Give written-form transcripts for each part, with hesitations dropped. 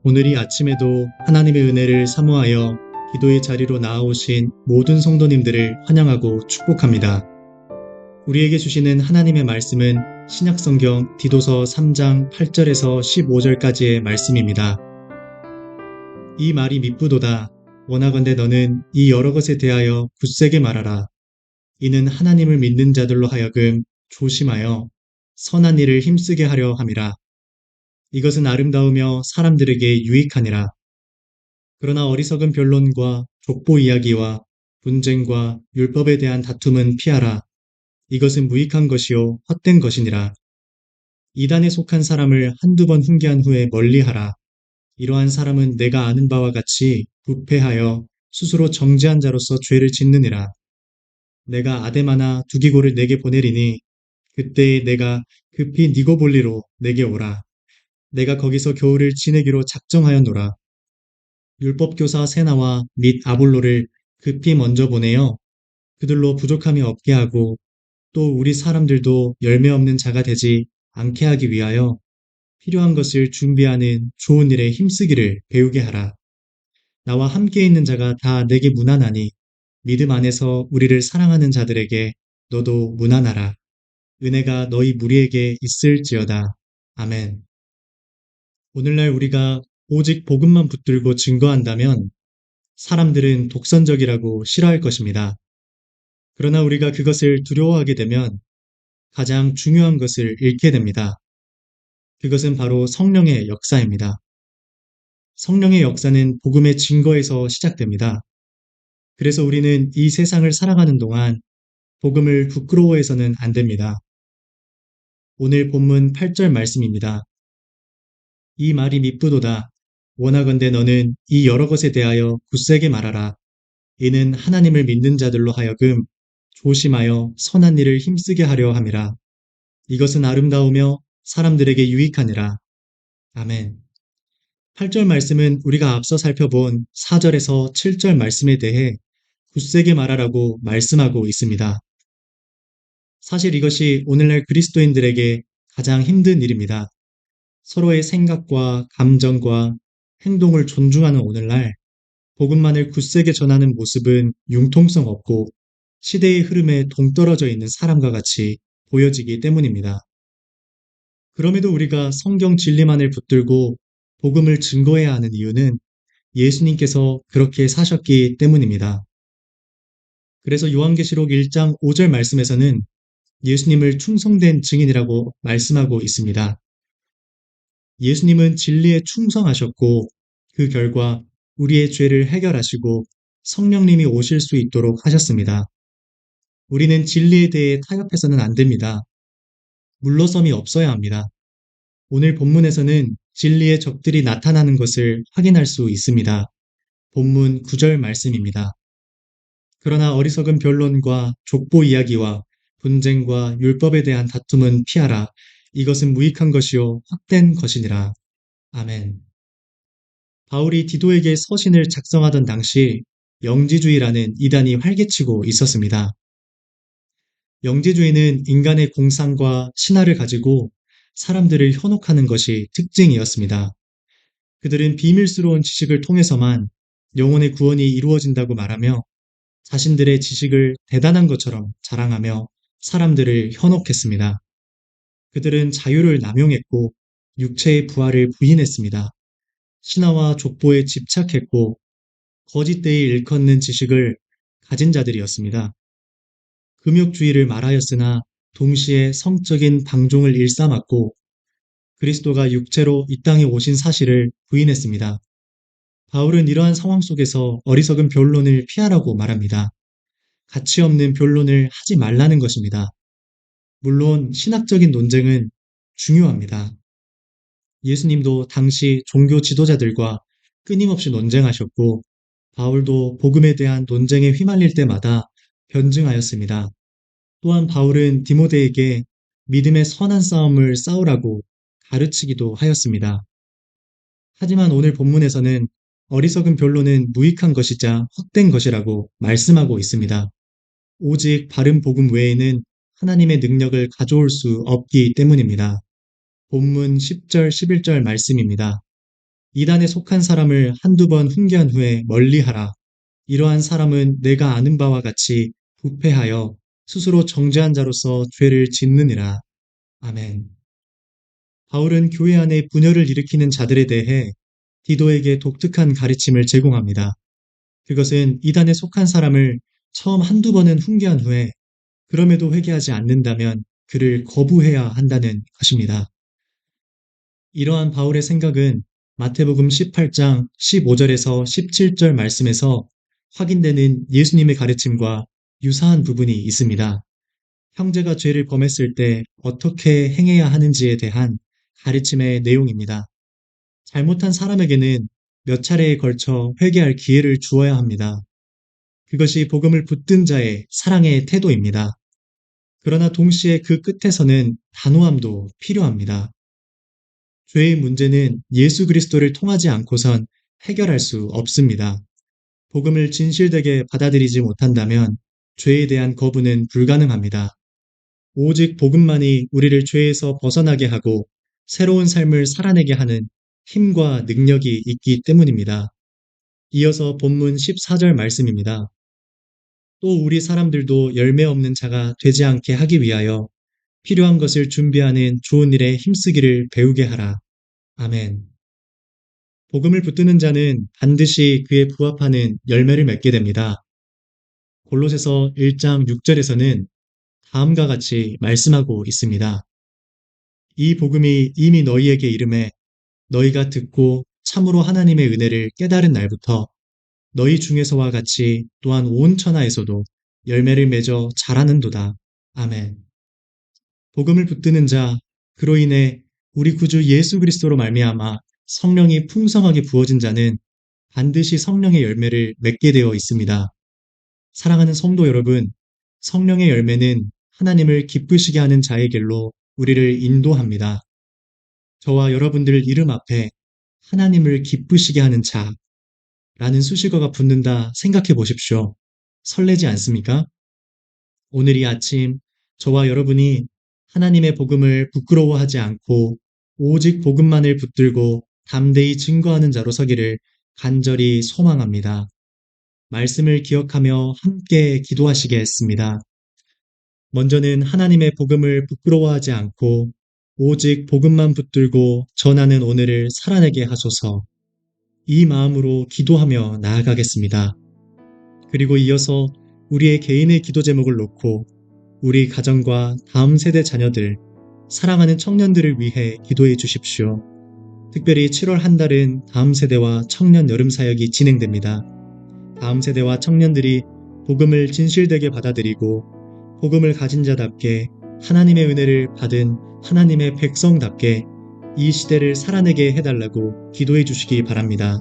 오늘이 아침에도 하나님의 은혜를 사모하여 기도의 자리로 나아오신 모든 성도님들을 환영하고 축복합니다. 우리에게 주시는 하나님의 말씀은 신약성경 디도서 3장 8절에서 15절까지의 말씀입니다. 이 말이 미쁘도다. 원하건대 너는 이 여러 것에 대하여 굳세게 말하라. 이는 하나님을 믿는 자들로 하여금 조심하여 선한 일을 힘쓰게 하려 함이라. 이것은 아름다우며 사람들에게 유익하니라. 그러나 어리석은 변론과 족보 이야기와 분쟁과 율법에 대한 다툼은 피하라. 이것은 무익한 것이요 헛된 것이니라. 이단에 속한 사람을 한두 번 훈계한 후에 멀리하라. 이러한 사람은 내가 아는 바와 같이 부패하여 스스로 정죄한 자로서 죄를 짓느니라. 내가 아데마나 두기고를 내게 보내리니 그때에 내가 급히 니고볼리로 내게 오라. 내가 거기서 겨울을 지내기로 작정하였노라. 율법교사 세나와 및 아볼로를 급히 먼저 보내어 그들로 부족함이 없게 하고 또 우리 사람들도 열매 없는 자가 되지 않게 하기 위하여 필요한 것을 준비하는 좋은 일에 힘쓰기를 배우게 하라. 나와 함께 있는 자가 다 내게 문안하니 믿음 안에서 우리를 사랑하는 자들에게 너도 문안하라. 은혜가 너희 무리에게 있을지어다. 아멘. 오늘날 우리가 오직 복음만 붙들고 증거한다면 사람들은 독선적이라고 싫어할 것입니다. 그러나 우리가 그것을 두려워하게 되면 가장 중요한 것을 잃게 됩니다. 그것은 바로 성령의 역사입니다. 성령의 역사는 복음의 증거에서 시작됩니다. 그래서 우리는 이 세상을 살아가는 동안 복음을 부끄러워해서는 안 됩니다. 오늘 본문 8절 말씀입니다. 이 말이 미쁘도다. 원하건대 너는 이 여러 것에 대하여 굳세게 말하라. 이는 하나님을 믿는 자들로 하여금 조심하여 선한 일을 힘쓰게 하려 함이라. 이것은 아름다우며 사람들에게 유익하니라. 아멘. 8절 말씀은 우리가 앞서 살펴본 4절에서 7절 말씀에 대해 굳세게 말하라고 말씀하고 있습니다. 사실 이것이 오늘날 그리스도인들에게 가장 힘든 일입니다. 서로의 생각과 감정과 행동을 존중하는 오늘날 복음만을 굳세게 전하는 모습은 융통성 없고 시대의 흐름에 동떨어져 있는 사람과 같이 보여지기 때문입니다. 그럼에도 우리가 성경 진리만을 붙들고 복음을 증거해야 하는 이유는 예수님께서 그렇게 사셨기 때문입니다. 그래서 요한계시록 1장 5절 말씀에서는 예수님을 충성된 증인이라고 말씀하고 있습니다. 예수님은 진리에 충성하셨고 그 결과 우리의 죄를 해결하시고 성령님이 오실 수 있도록 하셨습니다. 우리는 진리에 대해 타협해서는 안 됩니다. 물러섬이 없어야 합니다. 오늘 본문에서는 진리의 적들이 나타나는 것을 확인할 수 있습니다. 본문 9절 말씀입니다. 그러나 어리석은 변론과 족보 이야기와 분쟁과 율법에 대한 다툼은 피하라. 이것은 무익한 것이요 헛된 것이니라. 아멘. 바울이 디도에게 서신을 작성하던 당시 영지주의라는 이단이 활개치고 있었습니다. 영지주의는 인간의 공상과 신화를 가지고 사람들을 현혹하는 것이 특징이었습니다. 그들은 비밀스러운 지식을 통해서만 영혼의 구원이 이루어진다고 말하며 자신들의 지식을 대단한 것처럼 자랑하며 사람들을 현혹했습니다. 그들은 자유를 남용했고 육체의 부활을 부인했습니다. 신화와 족보에 집착했고 거짓되이 일컫는 지식을 가진 자들이었습니다. 금욕주의를 말하였으나 동시에 성적인 방종을 일삼았고 그리스도가 육체로 이 땅에 오신 사실을 부인했습니다. 바울은 이러한 상황 속에서 어리석은 변론을 피하라고 말합니다. 가치 없는 변론을 하지 말라는 것입니다. 물론 신학적인 논쟁은 중요합니다. 예수님도 당시 종교 지도자들과 끊임없이 논쟁하셨고 바울도 복음에 대한 논쟁에 휘말릴 때마다 변증하였습니다. 또한 바울은 디모데에게 믿음의 선한 싸움을 싸우라고 가르치기도 하였습니다. 하지만 오늘 본문에서는 어리석은 변론은 무익한 것이자 헛된 것이라고 말씀하고 있습니다. 오직 바른 복음 외에는 하나님의 능력을 가져올 수 없기 때문입니다. 본문 10절, 11절 말씀입니다. 이단에 속한 사람을 한두 번 훈계한 후에 멀리하라. 이러한 사람은 내가 아는 바와 같이 부패하여 스스로 정죄한 자로서 죄를 짓느니라. 아멘. 바울은 교회 안에 분열을 일으키는 자들에 대해 디도에게 독특한 가르침을 제공합니다. 그것은 이단에 속한 사람을 처음 한두 번은 훈계한 후에 그럼에도 회개하지 않는다면 그를 거부해야 한다는 것입니다. 이러한 바울의 생각은 마태복음 18장 15절에서 17절 말씀에서 확인되는 예수님의 가르침과 유사한 부분이 있습니다. 형제가 죄를 범했을 때 어떻게 행해야 하는지에 대한 가르침의 내용입니다. 잘못한 사람에게는 몇 차례에 걸쳐 회개할 기회를 주어야 합니다. 그것이 복음을 붙든 자의 사랑의 태도입니다. 그러나 동시에 그 끝에서는 단호함도 필요합니다. 죄의 문제는 예수 그리스도를 통하지 않고선 해결할 수 없습니다. 복음을 진실되게 받아들이지 못한다면 죄에 대한 거부는 불가능합니다. 오직 복음만이 우리를 죄에서 벗어나게 하고 새로운 삶을 살아내게 하는 힘과 능력이 있기 때문입니다. 이어서 본문 14절 말씀입니다. 또 우리 사람들도 열매 없는 자가 되지 않게 하기 위하여 필요한 것을 준비하는 좋은 일에 힘쓰기를 배우게 하라. 아멘. 복음을 붙드는 자는 반드시 그에 부합하는 열매를 맺게 됩니다. 골로새서 1장 6절에서는 다음과 같이 말씀하고 있습니다. 이 복음이 이미 너희에게 이름에 너희가 듣고 참으로 하나님의 은혜를 깨달은 날부터 너희 중에서와 같이 또한 온 천하에서도 열매를 맺어 자라는도다. 아멘. 복음을 붙드는 자, 그로 인해 우리 구주 예수 그리스도로 말미암아 성령이 풍성하게 부어진 자는 반드시 성령의 열매를 맺게 되어 있습니다. 사랑하는 성도 여러분, 성령의 열매는 하나님을 기쁘시게 하는 자의 길로 우리를 인도합니다. 저와 여러분들 이름 앞에 하나님을 기쁘시게 하는 자라는 수식어가 붙는다 생각해 보십시오. 설레지 않습니까? 오늘 이 아침 저와 여러분이 하나님의 복음을 부끄러워하지 않고 오직 복음만을 붙들고 담대히 증거하는 자로 서기를 간절히 소망합니다. 말씀을 기억하며 함께 기도하시겠습니다. 먼저는 하나님의 복음을 부끄러워하지 않고 오직 복음만 붙들고 전하는 오늘을 살아내게 하소서. 이 마음으로 기도하며 나아가겠습니다. 그리고 이어서 우리의 개인의 기도 제목을 놓고 우리 가정과 다음 세대 자녀들, 사랑하는 청년들을 위해 기도해 주십시오. 특별히 7월 한 달은 다음 세대와 청년 여름 사역이 진행됩니다. 다음 세대와 청년들이 복음을 진실되게 받아들이고 복음을 가진 자답게 하나님의 은혜를 받은 하나님의 백성답게 이 시대를 살아내게 해달라고 기도해 주시기 바랍니다.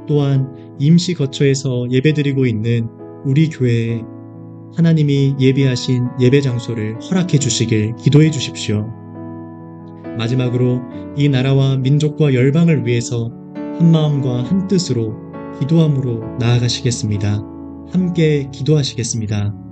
또한 임시 거처에서 예배드리고 있는 우리 교회에 하나님이 예비하신 예배 장소를 허락해 주시길 기도해 주십시오. 마지막으로 이 나라와 민족과 열방을 위해서 한 마음과 한 뜻으로 기도함으로 나아가시겠습니다. 함께 기도하시겠습니다.